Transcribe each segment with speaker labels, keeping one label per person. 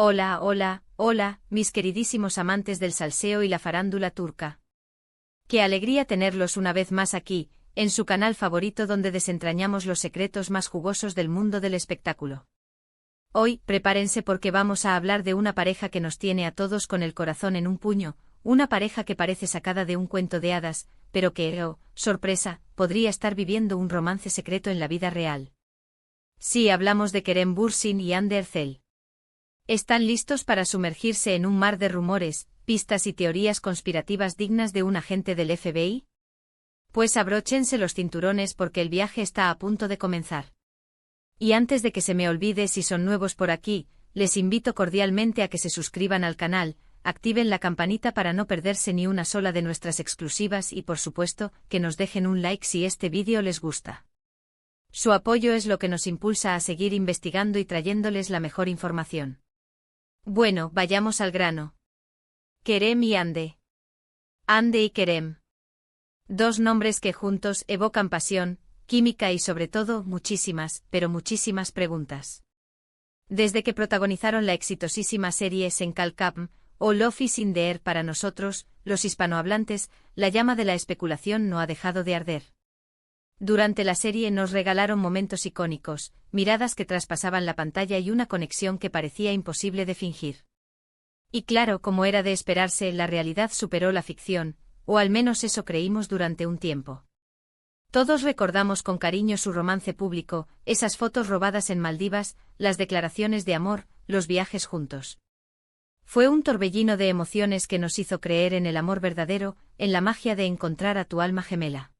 Speaker 1: Hola, hola, hola, mis queridísimos amantes del salseo y la farándula turca. Qué alegría tenerlos una vez más aquí, en su canal favorito donde desentrañamos los secretos más jugosos del mundo del espectáculo. Hoy, prepárense porque vamos a hablar de una pareja que nos tiene a todos con el corazón en un puño, una pareja que parece sacada de un cuento de hadas, pero que, oh, sorpresa, podría estar viviendo un romance secreto en la vida real. Sí, hablamos de Kerem Bürsin y Hande Erçel. ¿Están listos para sumergirse en un mar de rumores, pistas y teorías conspirativas dignas de un agente del FBI? Pues abróchense los cinturones porque el viaje está a punto de comenzar. Y antes de que se me olvide, si son nuevos por aquí, les invito cordialmente a que se suscriban al canal, activen la campanita para no perderse ni una sola de nuestras exclusivas y por supuesto, que nos dejen un like si este vídeo les gusta. Su apoyo es lo que nos impulsa a seguir investigando y trayéndoles la mejor información. Bueno, vayamos al grano. Kerem y Hande. Hande y Kerem. Dos nombres que juntos evocan pasión, química y sobre todo muchísimas, pero muchísimas preguntas. Desde que protagonizaron la exitosísima serie Sen Kalkapm, o Love is in the air para nosotros, los hispanohablantes, la llama de la especulación no ha dejado de arder. Durante la serie nos regalaron momentos icónicos, miradas que traspasaban la pantalla y una conexión que parecía imposible de fingir. Y claro, como era de esperarse, la realidad superó la ficción, o al menos eso creímos durante un tiempo. Todos recordamos con cariño su romance público, esas fotos robadas en Maldivas, las declaraciones de amor, los viajes juntos. Fue un torbellino de emociones que nos hizo creer en el amor verdadero, en la magia de encontrar a tu alma gemela.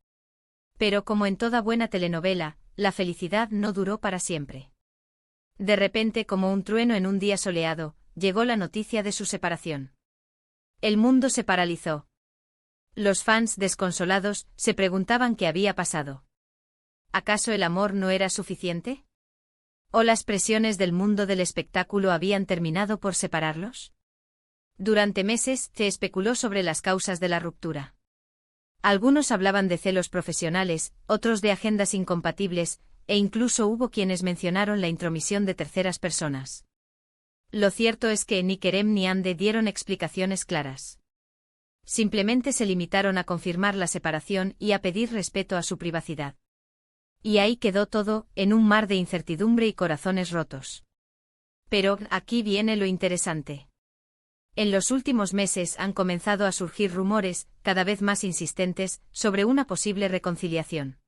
Speaker 1: Pero como en toda buena telenovela, la felicidad no duró para siempre. De repente, como un trueno en un día soleado, llegó la noticia de su separación. El mundo se paralizó. Los fans, desconsolados, se preguntaban qué había pasado. ¿Acaso el amor no era suficiente? ¿O las presiones del mundo del espectáculo habían terminado por separarlos? Durante meses se especuló sobre las causas de la ruptura. Algunos hablaban de celos profesionales, otros de agendas incompatibles, e incluso hubo quienes mencionaron la intromisión de terceras personas. Lo cierto es que ni Kerem ni Hande dieron explicaciones claras. Simplemente se limitaron a confirmar la separación y a pedir respeto a su privacidad. Y ahí quedó todo, en un mar de incertidumbre y corazones rotos. Pero aquí viene lo interesante. En los últimos meses han comenzado a surgir rumores, cada vez más insistentes, sobre una posible reconciliación.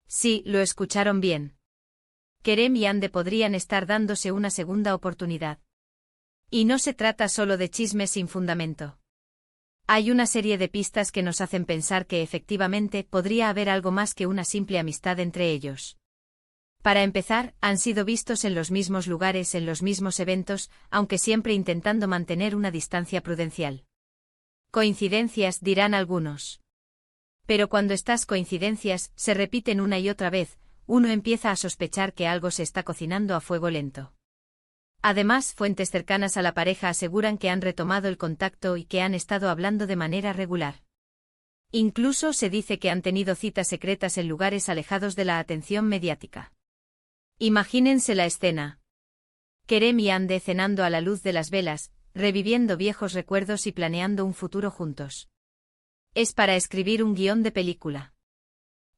Speaker 1: Sí, lo escucharon bien. Kerem y Hande podrían estar dándose una segunda oportunidad. Y no se trata solo de chismes sin fundamento. Hay una serie de pistas que nos hacen pensar que efectivamente podría haber algo más que una simple amistad entre ellos. Para empezar, han sido vistos en los mismos lugares, en los mismos eventos, aunque siempre intentando mantener una distancia prudencial. Coincidencias, dirán algunos. Pero cuando estas coincidencias se repiten una y otra vez, uno empieza a sospechar que algo se está cocinando a fuego lento. Además, fuentes cercanas a la pareja aseguran que han retomado el contacto y que han estado hablando de manera regular. Incluso se dice que han tenido citas secretas en lugares alejados de la atención mediática. Imagínense la escena. Kerem y Hande cenando a la luz de las velas, reviviendo viejos recuerdos y planeando un futuro juntos. Es para escribir un guión de película.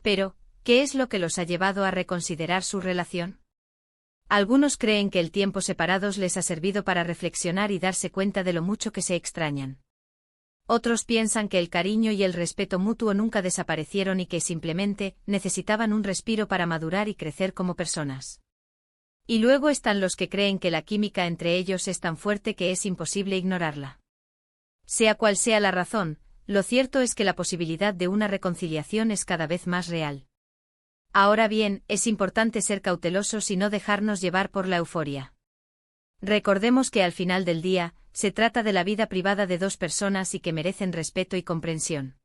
Speaker 1: Pero, ¿qué es lo que los ha llevado a reconsiderar su relación? Algunos creen que el tiempo separados les ha servido para reflexionar y darse cuenta de lo mucho que se extrañan. Otros piensan que el cariño y el respeto mutuo nunca desaparecieron y que simplemente necesitaban un respiro para madurar y crecer como personas. Y luego están los que creen que la química entre ellos es tan fuerte que es imposible ignorarla. Sea cual sea la razón, lo cierto es que la posibilidad de una reconciliación es cada vez más real. Ahora bien, es importante ser cautelosos y no dejarnos llevar por la euforia. Recordemos que al final del día, se trata de la vida privada de dos personas y que merecen respeto y comprensión.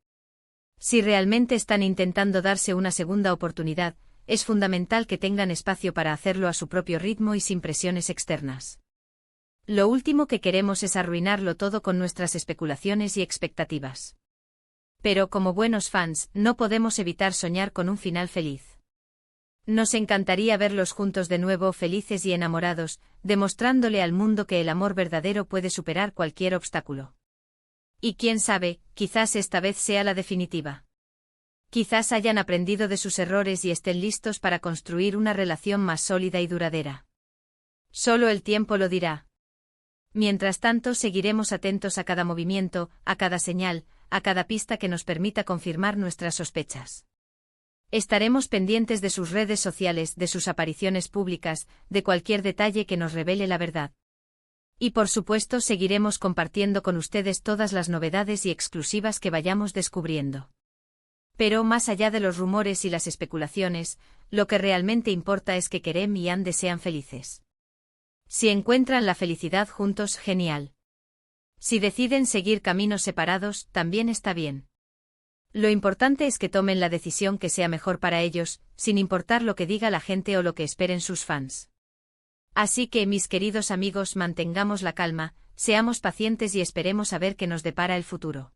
Speaker 1: Si realmente están intentando darse una segunda oportunidad, es fundamental que tengan espacio para hacerlo a su propio ritmo y sin presiones externas. Lo último que queremos es arruinarlo todo con nuestras especulaciones y expectativas. Pero como buenos fans, no podemos evitar soñar con un final feliz. Nos encantaría verlos juntos de nuevo, felices y enamorados, demostrándole al mundo que el amor verdadero puede superar cualquier obstáculo. Y quién sabe, quizás esta vez sea la definitiva. Quizás hayan aprendido de sus errores y estén listos para construir una relación más sólida y duradera. Solo el tiempo lo dirá. Mientras tanto, seguiremos atentos a cada movimiento, a cada señal, a cada pista que nos permita confirmar nuestras sospechas. Estaremos pendientes de sus redes sociales, de sus apariciones públicas, de cualquier detalle que nos revele la verdad. Y por supuesto seguiremos compartiendo con ustedes todas las novedades y exclusivas que vayamos descubriendo. Pero más allá de los rumores y las especulaciones, lo que realmente importa es que Kerem y Hande sean felices. Si encuentran la felicidad juntos, genial. Si deciden seguir caminos separados, también está bien. Lo importante es que tomen la decisión que sea mejor para ellos, sin importar lo que diga la gente o lo que esperen sus fans. Así que, mis queridos amigos, mantengamos la calma, seamos pacientes y esperemos a ver qué nos depara el futuro.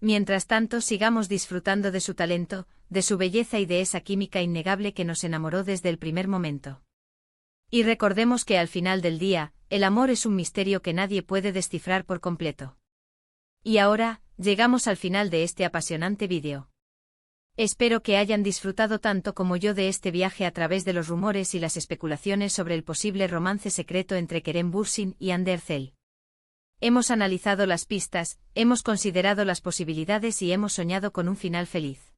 Speaker 1: Mientras tanto, sigamos disfrutando de su talento, de su belleza y de esa química innegable que nos enamoró desde el primer momento. Y recordemos que al final del día, el amor es un misterio que nadie puede descifrar por completo. Y ahora, llegamos al final de este apasionante vídeo. Espero que hayan disfrutado tanto como yo de este viaje a través de los rumores y las especulaciones sobre el posible romance secreto entre Kerem Bürsin y Hande Erçel. Hemos analizado las pistas, hemos considerado las posibilidades y hemos soñado con un final feliz.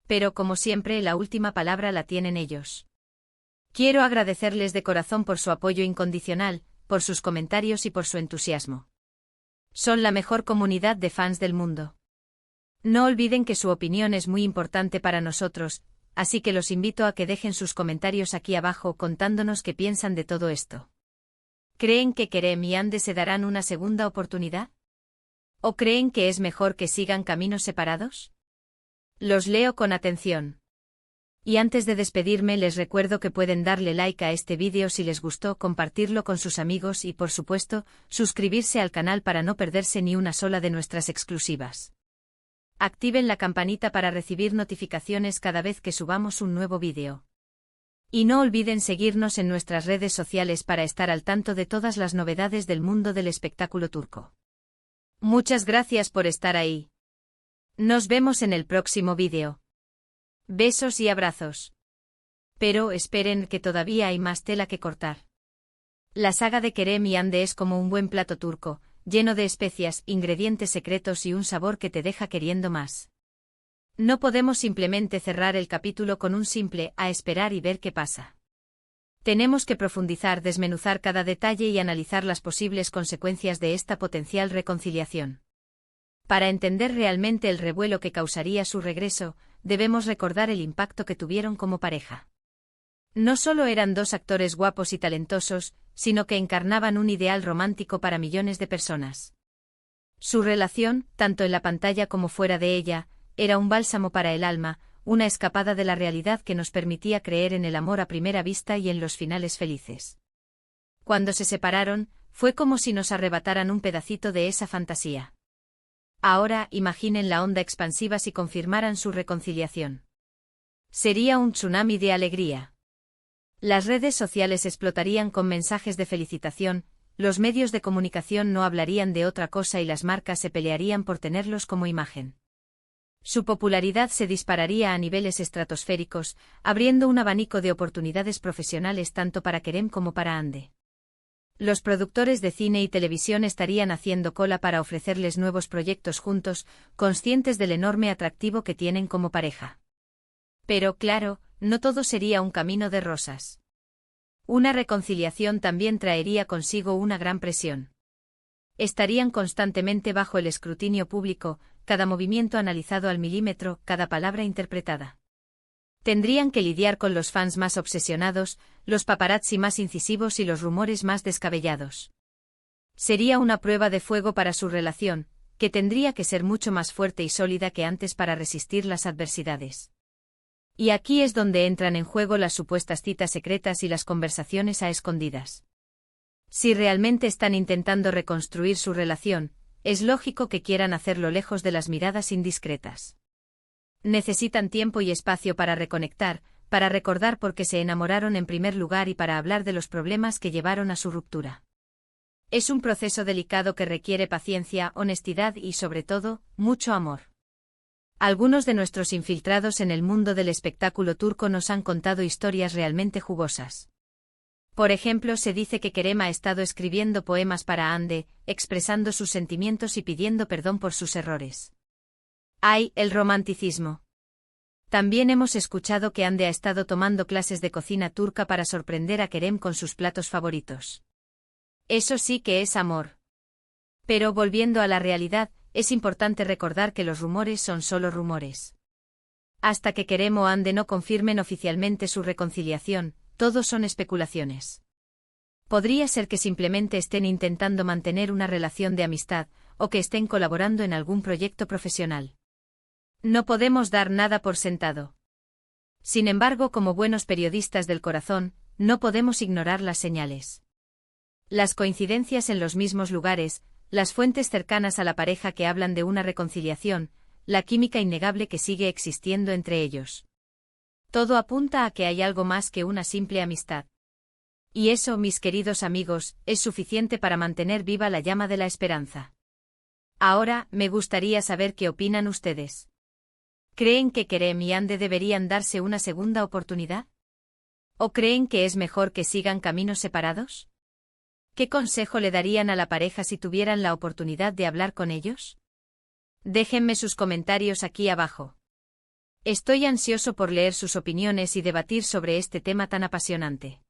Speaker 1: Pero como siempre, la última palabra la tienen ellos. Quiero agradecerles de corazón por su apoyo incondicional, por sus comentarios y por su entusiasmo. Son la mejor comunidad de fans del mundo. No olviden que su opinión es muy importante para nosotros, así que los invito a que dejen sus comentarios aquí abajo contándonos qué piensan de todo esto. ¿Creen que Kerem y Hande se darán una segunda oportunidad? ¿O creen que es mejor que sigan caminos separados? Los leo con atención. Y antes de despedirme les recuerdo que pueden darle like a este vídeo si les gustó, compartirlo con sus amigos y por supuesto, suscribirse al canal para no perderse ni una sola de nuestras exclusivas. Activen la campanita para recibir notificaciones cada vez que subamos un nuevo vídeo. Y no olviden seguirnos en nuestras redes sociales para estar al tanto de todas las novedades del mundo del espectáculo turco. Muchas gracias por estar ahí. Nos vemos en el próximo vídeo. Besos y abrazos. Pero esperen que todavía hay más tela que cortar. La saga de Kerem y Hande es como un buen plato turco, lleno de especias, ingredientes secretos y un sabor que te deja queriendo más. No podemos simplemente cerrar el capítulo con un simple "a esperar y ver qué pasa". Tenemos que profundizar, desmenuzar cada detalle y analizar las posibles consecuencias de esta potencial reconciliación. Para entender realmente el revuelo que causaría su regreso, debemos recordar el impacto que tuvieron como pareja. No solo eran dos actores guapos y talentosos, sino que encarnaban un ideal romántico para millones de personas. Su relación, tanto en la pantalla como fuera de ella, era un bálsamo para el alma, una escapada de la realidad que nos permitía creer en el amor a primera vista y en los finales felices. Cuando se separaron, fue como si nos arrebataran un pedacito de esa fantasía. Ahora, imaginen la onda expansiva si confirmaran su reconciliación. Sería un tsunami de alegría. Las redes sociales explotarían con mensajes de felicitación, los medios de comunicación no hablarían de otra cosa y las marcas se pelearían por tenerlos como imagen. Su popularidad se dispararía a niveles estratosféricos, abriendo un abanico de oportunidades profesionales tanto para Kerem como para Hande. Los productores de cine y televisión estarían haciendo cola para ofrecerles nuevos proyectos juntos, conscientes del enorme atractivo que tienen como pareja. Pero claro, no todo sería un camino de rosas. Una reconciliación también traería consigo una gran presión. Estarían constantemente bajo el escrutinio público, cada movimiento analizado al milímetro, cada palabra interpretada. Tendrían que lidiar con los fans más obsesionados, los paparazzi más incisivos y los rumores más descabellados. Sería una prueba de fuego para su relación, que tendría que ser mucho más fuerte y sólida que antes para resistir las adversidades. Y aquí es donde entran en juego las supuestas citas secretas y las conversaciones a escondidas. Si realmente están intentando reconstruir su relación, es lógico que quieran hacerlo lejos de las miradas indiscretas. Necesitan tiempo y espacio para reconectar, para recordar por qué se enamoraron en primer lugar y para hablar de los problemas que llevaron a su ruptura. Es un proceso delicado que requiere paciencia, honestidad y, sobre todo, mucho amor. Algunos de nuestros infiltrados en el mundo del espectáculo turco nos han contado historias realmente jugosas. Por ejemplo, se dice que Kerem ha estado escribiendo poemas para Hande, expresando sus sentimientos y pidiendo perdón por sus errores. ¡Ay, el romanticismo! También hemos escuchado que Hande ha estado tomando clases de cocina turca para sorprender a Kerem con sus platos favoritos. Eso sí que es amor. Pero volviendo a la realidad, es importante recordar que los rumores son solo rumores. Hasta que Kerem o Hande no confirmen oficialmente su reconciliación, todo son especulaciones. Podría ser que simplemente estén intentando mantener una relación de amistad, o que estén colaborando en algún proyecto profesional. No podemos dar nada por sentado. Sin embargo, como buenos periodistas del corazón, no podemos ignorar las señales. Las coincidencias en los mismos lugares, las fuentes cercanas a la pareja que hablan de una reconciliación, la química innegable que sigue existiendo entre ellos. Todo apunta a que hay algo más que una simple amistad. Y eso, mis queridos amigos, es suficiente para mantener viva la llama de la esperanza. Ahora, me gustaría saber qué opinan ustedes. ¿Creen que Kerem y Hande deberían darse una segunda oportunidad? ¿O creen que es mejor que sigan caminos separados? ¿Qué consejo le darían a la pareja si tuvieran la oportunidad de hablar con ellos? Déjenme sus comentarios aquí abajo. Estoy ansioso por leer sus opiniones y debatir sobre este tema tan apasionante.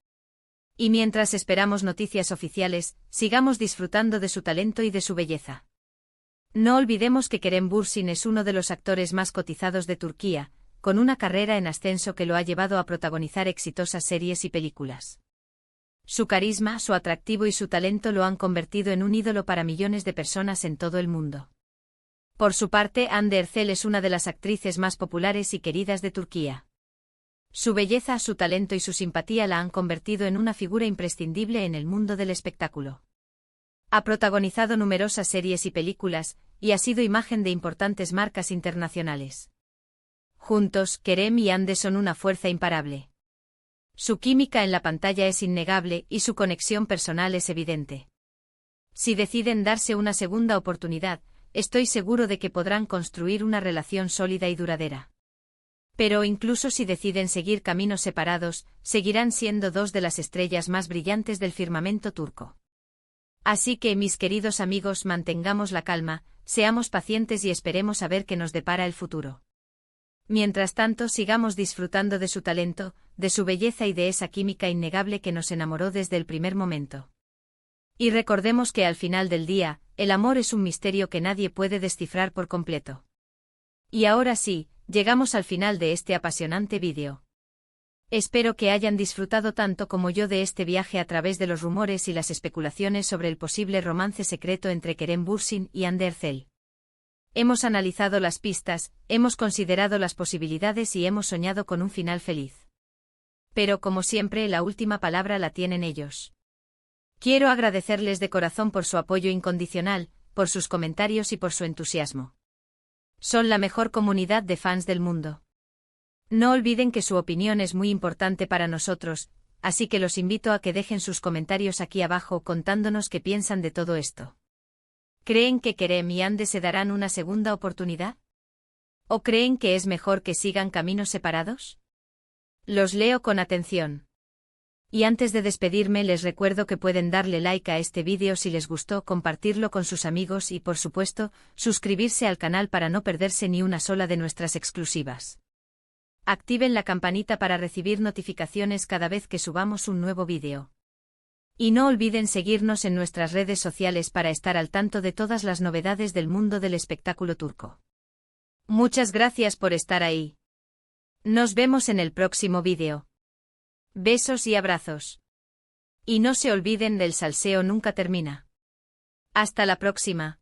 Speaker 1: Y mientras esperamos noticias oficiales, sigamos disfrutando de su talento y de su belleza. No olvidemos que Kerem Bürsin es uno de los actores más cotizados de Turquía, con una carrera en ascenso que lo ha llevado a protagonizar exitosas series y películas. Su carisma, su atractivo y su talento lo han convertido en un ídolo para millones de personas en todo el mundo. Por su parte, Hande Erçel es una de las actrices más populares y queridas de Turquía. Su belleza, su talento y su simpatía la han convertido en una figura imprescindible en el mundo del espectáculo. Ha protagonizado numerosas series y películas, y ha sido imagen de importantes marcas internacionales. Juntos, Kerem y Hande son una fuerza imparable. Su química en la pantalla es innegable y su conexión personal es evidente. Si deciden darse una segunda oportunidad, estoy seguro de que podrán construir una relación sólida y duradera. Pero incluso si deciden seguir caminos separados, seguirán siendo dos de las estrellas más brillantes del firmamento turco. Así que, mis queridos amigos, mantengamos la calma, seamos pacientes y esperemos a ver qué nos depara el futuro. Mientras tanto, sigamos disfrutando de su talento, de su belleza y de esa química innegable que nos enamoró desde el primer momento. Y recordemos que al final del día, el amor es un misterio que nadie puede descifrar por completo. Y ahora sí, llegamos al final de este apasionante vídeo. Espero que hayan disfrutado tanto como yo de este viaje a través de los rumores y las especulaciones sobre el posible romance secreto entre Kerem Bürsin y Hande Erçel. Hemos analizado las pistas, hemos considerado las posibilidades y hemos soñado con un final feliz. Pero como siempre, la última palabra la tienen ellos. Quiero agradecerles de corazón por su apoyo incondicional, por sus comentarios y por su entusiasmo. Son la mejor comunidad de fans del mundo. No olviden que su opinión es muy importante para nosotros, así que los invito a que dejen sus comentarios aquí abajo contándonos qué piensan de todo esto. ¿Creen que Kerem y Hande se darán una segunda oportunidad? ¿O creen que es mejor que sigan caminos separados? Los leo con atención. Y antes de despedirme les recuerdo que pueden darle like a este vídeo si les gustó, compartirlo con sus amigos y, por supuesto, suscribirse al canal para no perderse ni una sola de nuestras exclusivas. Activen la campanita para recibir notificaciones cada vez que subamos un nuevo vídeo. Y no olviden seguirnos en nuestras redes sociales para estar al tanto de todas las novedades del mundo del espectáculo turco. Muchas gracias por estar ahí. Nos vemos en el próximo vídeo. Besos y abrazos. Y no se olviden del salseo nunca termina. Hasta la próxima.